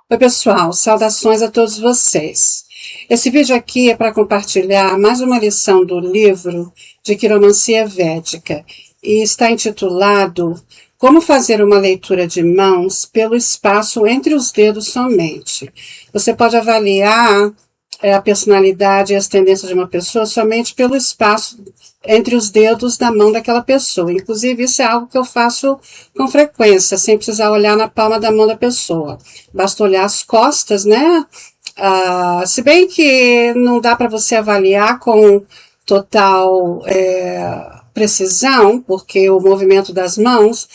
Oi, pessoal, saudações a todos vocês. Esse vídeo aqui é para compartilhar mais uma lição do livro de Quiromancia Védica e está intitulado Como fazer uma leitura de mãos pelo espaço entre os dedos somente. Você pode avaliar a personalidade e as tendências de uma pessoa somente pelo espaço entre os dedos da mão daquela pessoa. Inclusive, isso é algo que eu faço com frequência, sem precisar olhar na palma da mão da pessoa. Basta olhar as costas, né? Se bem que não dá para você avaliar com total precisão, porque o movimento das mãos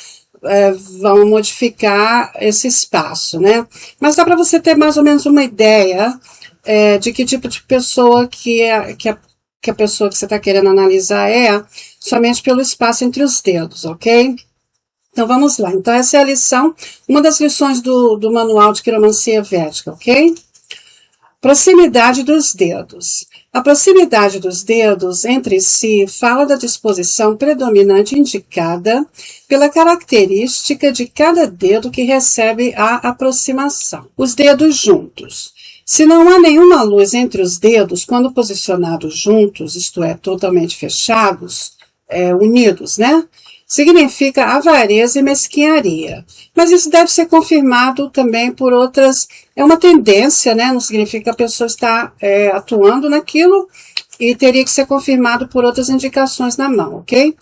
vão modificar esse espaço, né? Mas dá para você ter mais ou menos uma ideia de que tipo de pessoa que a pessoa que você está querendo analisar somente pelo espaço entre os dedos, ok? Então vamos lá. Então essa é a lição, uma das lições do manual de Quiromancia Védica, ok? Proximidade dos dedos. A proximidade dos dedos entre si fala da disposição predominante indicada pela característica de cada dedo que recebe a aproximação. Os dedos juntos. Se não há nenhuma luz entre os dedos, quando posicionados juntos, isto é, totalmente fechados, unidos, né? Significa avareza e mesquinharia. Mas isso deve ser confirmado também por outras... É uma tendência, né? Não significa que a pessoa está atuando naquilo e teria que ser confirmado por outras indicações na mão, ok?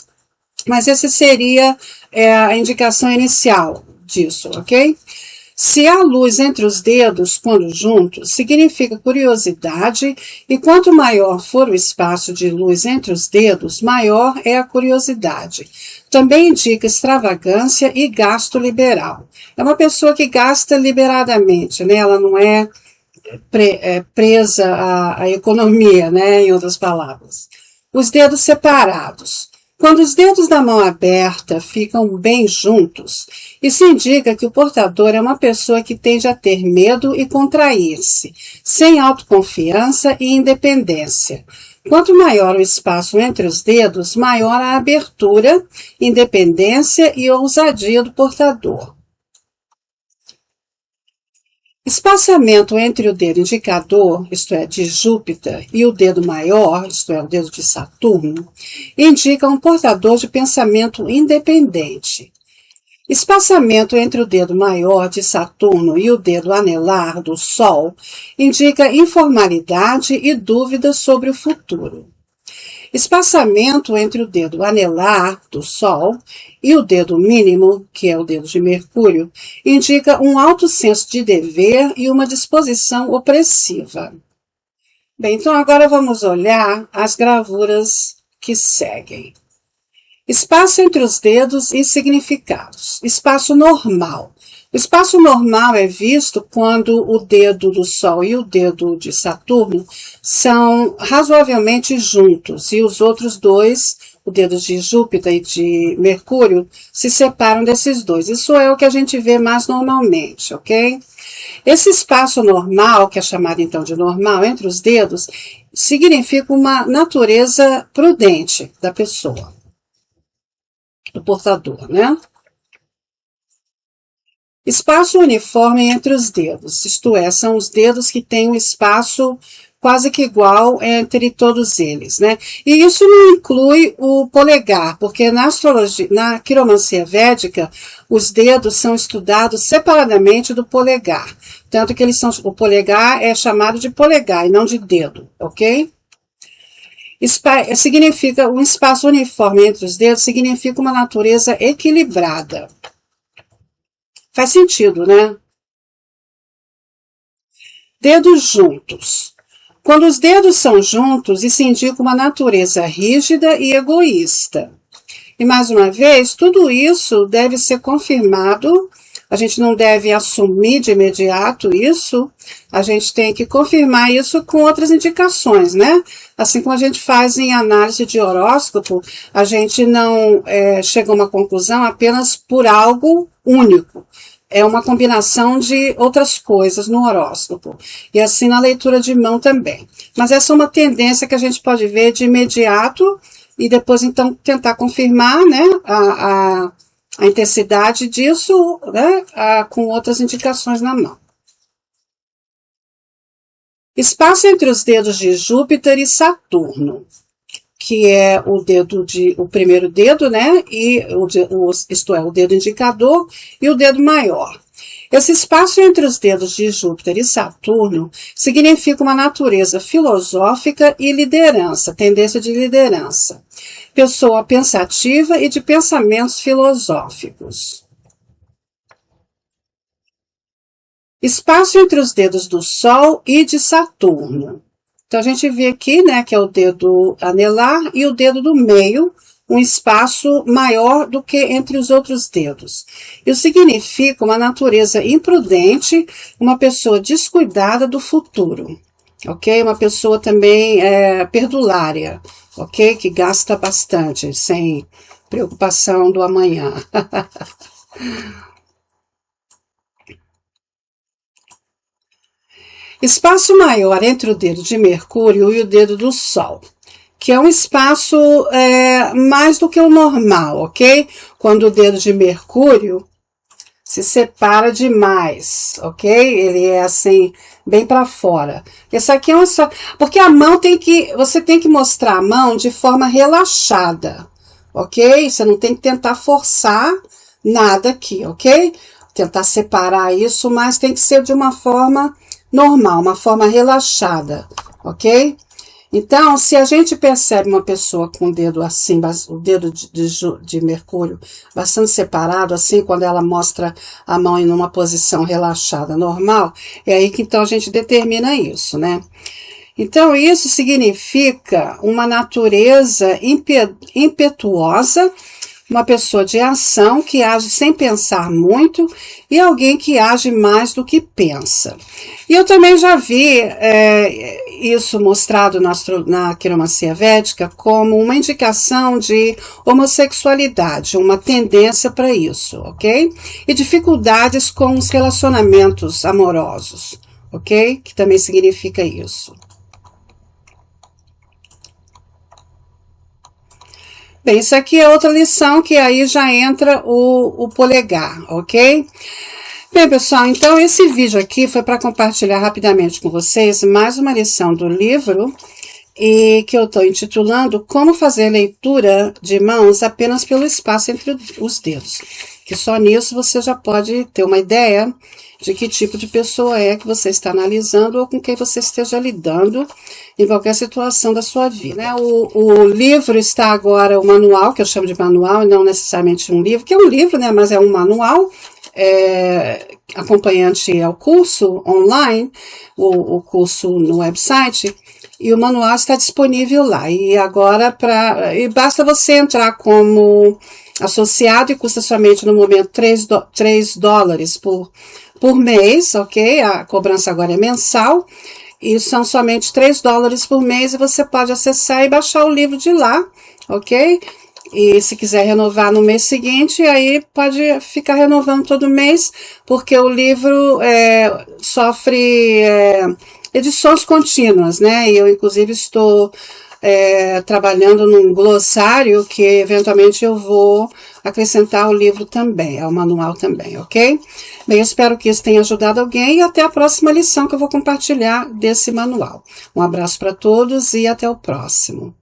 Mas essa seria a indicação inicial disso, ok? Se há luz entre os dedos quando juntos, significa curiosidade, e quanto maior for o espaço de luz entre os dedos, maior é a curiosidade. Também indica extravagância e gasto liberal. É uma pessoa que gasta liberadamente, né? Ela não é presa à economia, né? Em outras palavras. Os dedos separados. Quando os dedos da mão aberta ficam bem juntos, isso indica que o portador é uma pessoa que tende a ter medo e contrair-se, sem autoconfiança e independência. Quanto maior o espaço entre os dedos, maior a abertura, independência e ousadia do portador. Espaçamento entre o dedo indicador, isto é, de Júpiter, e o dedo maior, isto é, o dedo de Saturno, indica um portador de pensamento independente. Espaçamento entre o dedo maior de Saturno e o dedo anelar do Sol indica informalidade e dúvidas sobre o futuro. Espaçamento entre o dedo anelar do Sol e o dedo mínimo, que é o dedo de Mercúrio, indica um alto senso de dever e uma disposição opressiva. Bem, então agora vamos olhar as gravuras que seguem. Espaço entre os dedos e significados. Espaço normal. O espaço normal é visto quando o dedo do Sol e o dedo de Saturno são razoavelmente juntos e os outros dois, o dedo de Júpiter e de Mercúrio, se separam desses dois. Isso é o que a gente vê mais normalmente, ok? Esse espaço normal, que é chamado então de normal, entre os dedos, significa uma natureza prudente da pessoa, do portador, né? Espaço uniforme entre os dedos, isto é, são os dedos que têm um espaço quase que igual entre todos eles, né? E isso não inclui o polegar, porque na astrologia, na quiromancia védica, os dedos são estudados separadamente do polegar. Tanto que o polegar é chamado de polegar e não de dedo, ok? Significa um espaço uniforme entre os dedos, significa uma natureza equilibrada. Faz sentido, né? Dedos juntos. Quando os dedos são juntos, isso indica uma natureza rígida e egoísta. E mais uma vez, tudo isso deve ser confirmado. A gente não deve assumir de imediato isso, a gente tem que confirmar isso com outras indicações, né? Assim como a gente faz em análise de horóscopo, a gente não chega a uma conclusão apenas por algo único. É uma combinação de outras coisas no horóscopo. E assim na leitura de mão também. Mas essa é uma tendência que a gente pode ver de imediato e depois então tentar confirmar, né, a intensidade disso, né, com outras indicações na mão. Espaço entre os dedos de Júpiter e Saturno, que é o primeiro dedo, né? E isto é, o dedo indicador e o dedo maior. Esse espaço entre os dedos de Júpiter e Saturno significa uma natureza filosófica e liderança, tendência de liderança. Pessoa pensativa e de pensamentos filosóficos. Espaço entre os dedos do Sol e de Saturno. Então, a gente vê aqui, né, que é o dedo anelar e o dedo do meio, um espaço maior do que entre os outros dedos. Isso significa uma natureza imprudente, uma pessoa descuidada do futuro, ok? Uma pessoa também perdulária, ok? Que gasta bastante, sem preocupação do amanhã. Espaço maior entre o dedo de Mercúrio e o dedo do Sol, que é um espaço mais do que o normal, ok? Quando o dedo de Mercúrio se separa demais, ok? Ele é assim, bem para fora. Esse aqui é um só, porque a mão você tem que mostrar a mão de forma relaxada, ok? Você não tem que tentar forçar nada aqui, ok? Tentar separar isso, mas tem que ser de uma forma normal, uma forma relaxada, ok? Então, se a gente percebe uma pessoa com o dedo assim, o dedo de Mercúrio bastante separado, assim, quando ela mostra a mão em uma posição relaxada, normal, é aí que então a gente determina isso, né? Então, isso significa uma natureza impetuosa, uma pessoa de ação que age sem pensar muito e alguém que age mais do que pensa. E eu também já vi isso mostrado na quiromancia védica como uma indicação de homossexualidade, uma tendência para isso, ok? E dificuldades com os relacionamentos amorosos, ok? Que também significa isso. Bem, isso aqui é outra lição que aí já entra o polegar, ok? Bem, pessoal, então esse vídeo aqui foi para compartilhar rapidamente com vocês mais uma lição do livro e que eu estou intitulando Como Fazer Leitura de Mãos Apenas pelo Espaço entre os Dedos. Que só nisso você já pode ter uma ideia de que tipo de pessoa é que você está analisando ou com quem você esteja lidando em qualquer situação da sua vida, né? O livro está agora, o manual, que eu chamo de manual, e não necessariamente um livro, que é um livro, né? Mas é um manual, acompanhante ao curso online, o curso no website, e o manual está disponível lá. E agora, basta você entrar como associado e custa somente no momento $3 por mês, ok? A cobrança agora é mensal. E são somente $3 por mês e você pode acessar e baixar o livro de lá, ok? E se quiser renovar no mês seguinte, aí pode ficar renovando todo mês, porque o livro sofre edições contínuas, né? E eu, inclusive, estou trabalhando num glossário que, eventualmente, eu vou acrescentar ao livro também, ao manual também, ok? Bem, eu espero que isso tenha ajudado alguém e até a próxima lição que eu vou compartilhar desse manual. Um abraço para todos e até o próximo.